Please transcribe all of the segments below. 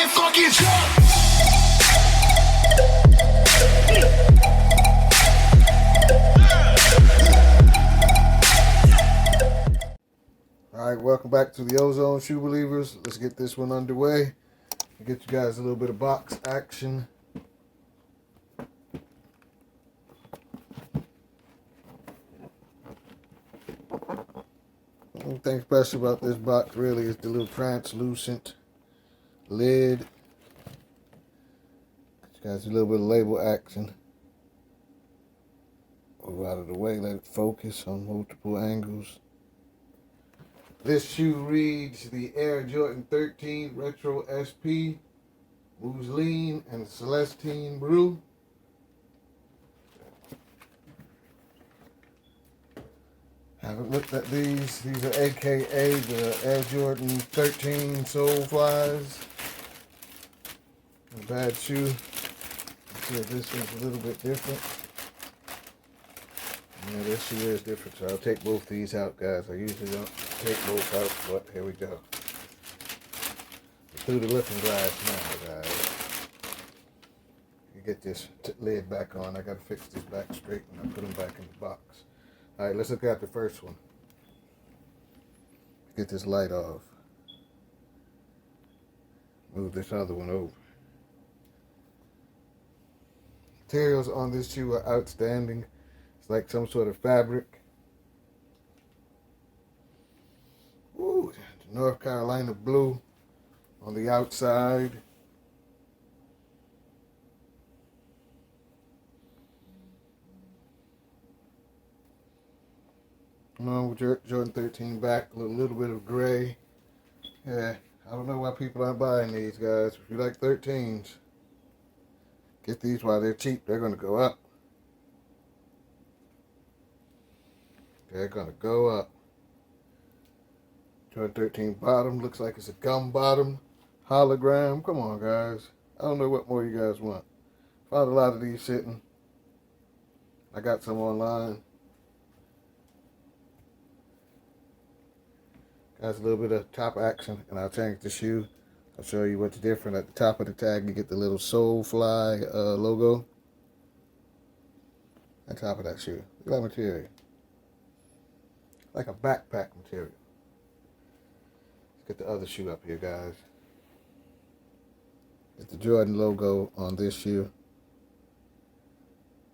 Everybody fucking jump! Alright, welcome back to the Ozone Shoe Believers. Let's get this one underway. Get you guys a little bit of box action. Anything special about this box really is the little translucent lid. Get you guys a little bit of label action. Move out of the way, let it focus on multiple angles. This shoe reads the Air Jordan 13 Retro SP, Mousseline, and Celestine Blue. Haven't looked at these. These are AKA the Air Jordan 13 SoleFlies. A bad shoe. Let's see if this one's a little bit different. Yeah, this shoe is different, so I'll take both these out, guys. I usually don't take both out, but here we go. Through the looking glass now, guys. You get this lid back on. I gotta fix this back straight when I put them back in the box. Alright, let's look at the first one. Get this light off. Move this other one over. Materials on this shoe are outstanding. It's like some sort of fabric. Ooh, North Carolina blue on the outside. Along with Jordan 13 back, a little bit of gray. Yeah, I don't know why people aren't buying these, guys. If you like 13s, get these while they're cheap. They're going to go up. They're going to go up. Jordan 13 bottom. Looks like it's a gum bottom. Hologram. Come on, guys. I don't know what more you guys want. Found a lot of these sitting. I got some online. Got a little bit of top action, and I'll change the shoe. I'll show you what's different. At the top of the tag, you get the little SoleFly logo. On top of that shoe. Look at that material. Like a backpack material. Let's get the other shoe up here, guys. It's the Jordan logo on this shoe.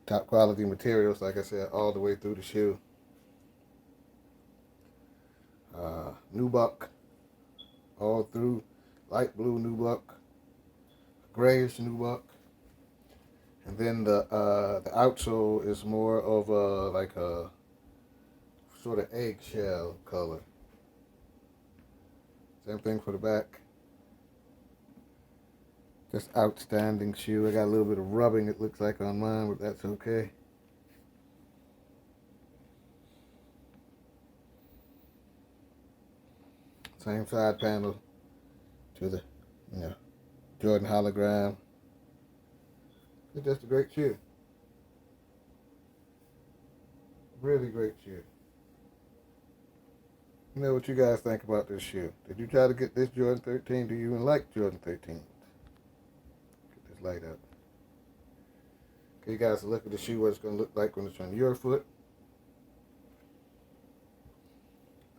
Top quality materials, like I said, all the way through the shoe. Nubuck, all through, light blue nubuck, grayish nubuck, and then the outsole is more of a like a sort of eggshell color. Same thing for the back. Just outstanding shoe. I got a little bit of rubbing, it looks like, on mine, but that's okay. Same side panel to the, Jordan hologram. It's just a great shoe. Really great shoe. You know what you guys think about this shoe? Did you try to get this Jordan 13? Do you even like Jordan 13? Get this light up. Okay, you guys look at the shoe, what it's going to look like when it's on your foot.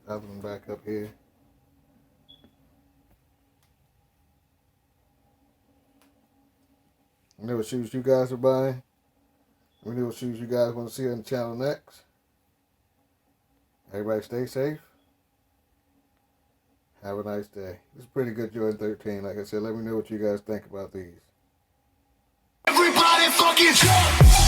Other one back up here. Let me know what shoes you guys are buying. Let me know what shoes you guys want to see on the channel next. Everybody stay safe. Have a nice day. This is a pretty good Jordan 13. Like I said, let me know what you guys think about these. Everybody fucking jump!